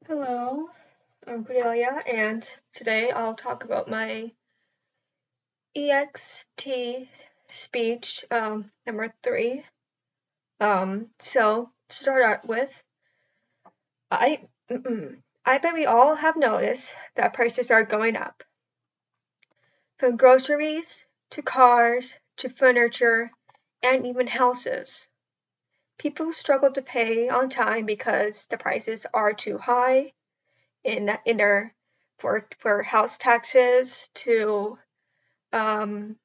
Hello, I'm Cordelia, and today I'll talk about my EXT speech number 3. So to start out with, I I bet we all have noticed that prices are going up, from groceries to cars to furniture and even houses. People struggle to pay on time because the prices are too high in their for house taxes to from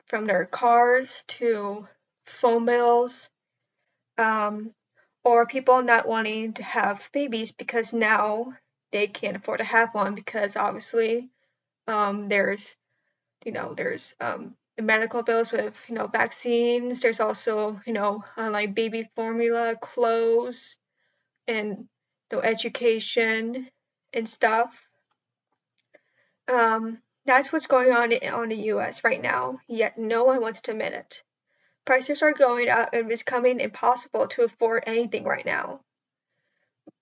their cars to phone bills, um, or people not wanting to have babies because now they can't afford to have one because obviously there's the medical bills with vaccines. There's also like baby formula, clothes, and education and stuff. That's what's going on the U.S. right now, yet no one wants to admit it. Prices are going up and it's becoming impossible to afford anything right now.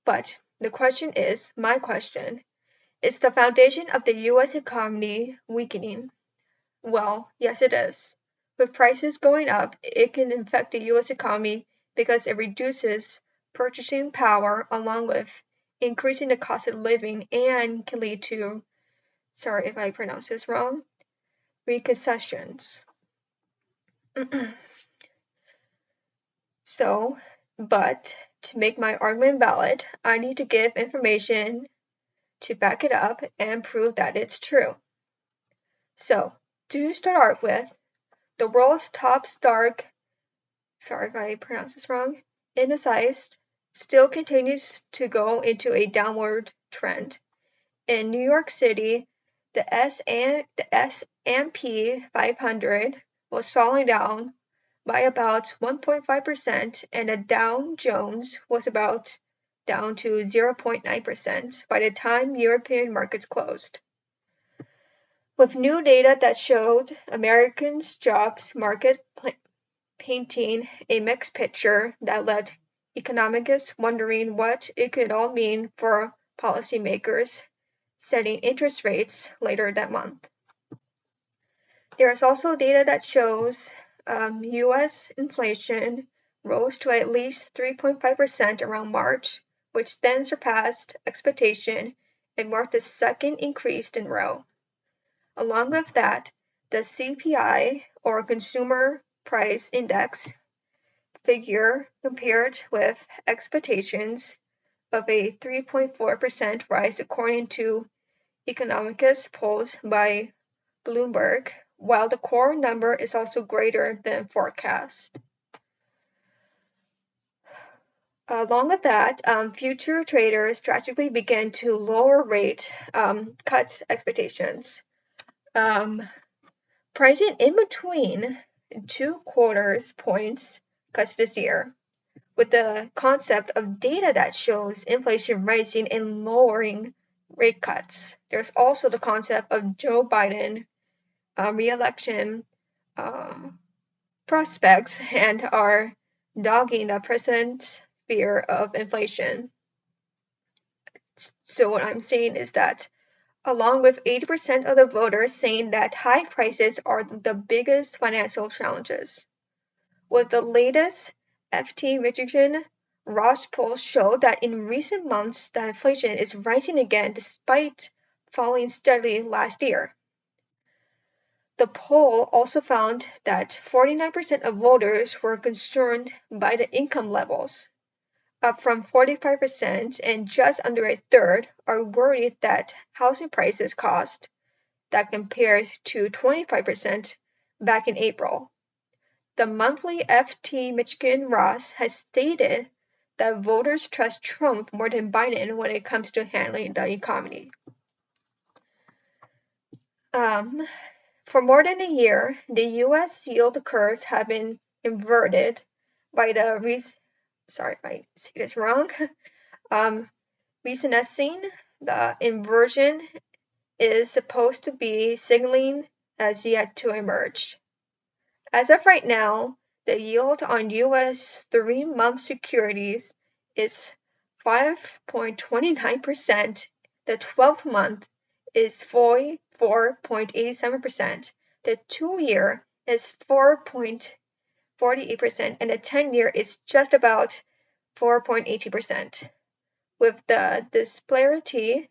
But the question is, my question, is the foundation of the U.S. economy weakening? Well, yes, it is. With prices going up, it can affect the U.S. economy because it reduces purchasing power along with increasing the cost of living and can lead to, sorry if I pronounce this wrong, recessions. So, but to make my argument valid, I need to give information to back it up and prove that it's true. So, to start with, the world's top stock, sorry if I pronounce this wrong, indices still continues to go into a downward trend. In New York City, the S&P 500 was falling down by about 1.5%, and the Dow Jones was about down to 0.9% by the time European markets closed. With new data that showed Americans' jobs market painting a mixed picture that left economists wondering what it could all mean for policymakers setting interest rates later that month. There is also data that shows U.S. inflation rose to at least 3.5% around March, which then surpassed expectation and marked the second increase in a row. Along with that, the CPI, or Consumer Price Index, figure compared with expectations of a 3.4% rise according to economics polls by Bloomberg, while the core number is also greater than forecast. Along with that, future traders strategically began to lower rate cuts expectations, pricing in between 2/4 points cuts this year, with the concept of data that shows inflation rising and lowering rate cuts. There's also the concept of Joe Biden re-election prospects and are dogging the present fear of inflation. So what I'm saying is that along with 80% of the voters saying that high prices are the biggest financial challenges. With the latest FT Michigan Ross poll showed that in recent months the inflation is rising again despite falling steadily last year. The poll also found that 49% of voters were concerned by the income levels, up from 45%, and just under a third are worried that housing prices cost, that compared to 25% back in April. The monthly FT Michigan Ross has stated that voters trust Trump more than Biden when it comes to handling the economy. For more than a year, the U.S. yield curves have been inverted by the sorry if I say this wrong. Recessing. The inversion is supposed to be signaling has yet to emerge. As of right now, the yield on U.S. 3-month securities is 5.29%. The 12th month is 4.87%. The 2-year is 4.48%, and the 10-year is just about 4.80%. With the disparity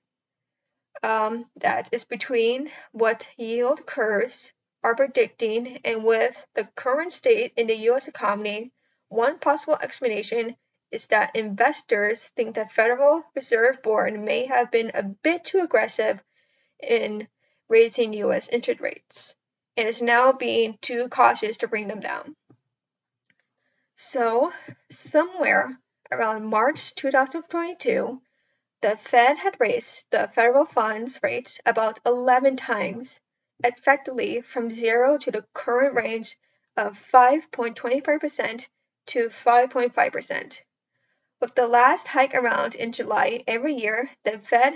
that is between what yield curves are predicting and with the current state in the U.S. economy, one possible explanation is that investors think the Federal Reserve Board may have been a bit too aggressive in raising U.S. interest rates and is now being too cautious to bring them down. So, somewhere around March 2022, the Fed had raised the federal funds rate about 11 times, effectively from 0 to the current range of 5.25% to 5.5%. With the last hike around in July every year, the Fed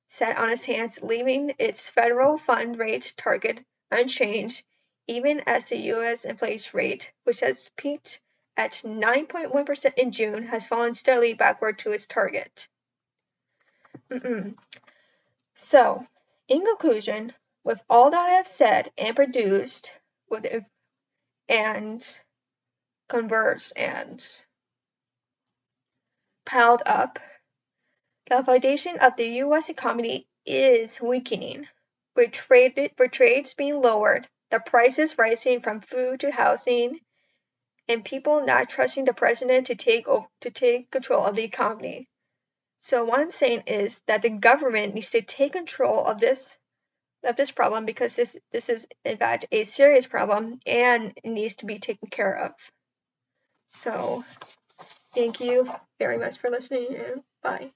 sat on its hands, leaving its federal fund rate target unchanged, even as the U.S. inflation rate, which has peaked at 9.1% in June, has fallen steadily backward to its target. So, in conclusion, with all that I have said and produced, and conversed and piled up, the foundation of the U.S. economy is weakening, with trades being lowered, the prices rising from food to housing, and people not trusting the president to take control of the economy. So what I'm saying is that the government needs to take control of this problem, because this is in fact a serious problem and it needs to be taken care of. So thank you very much for listening, and bye.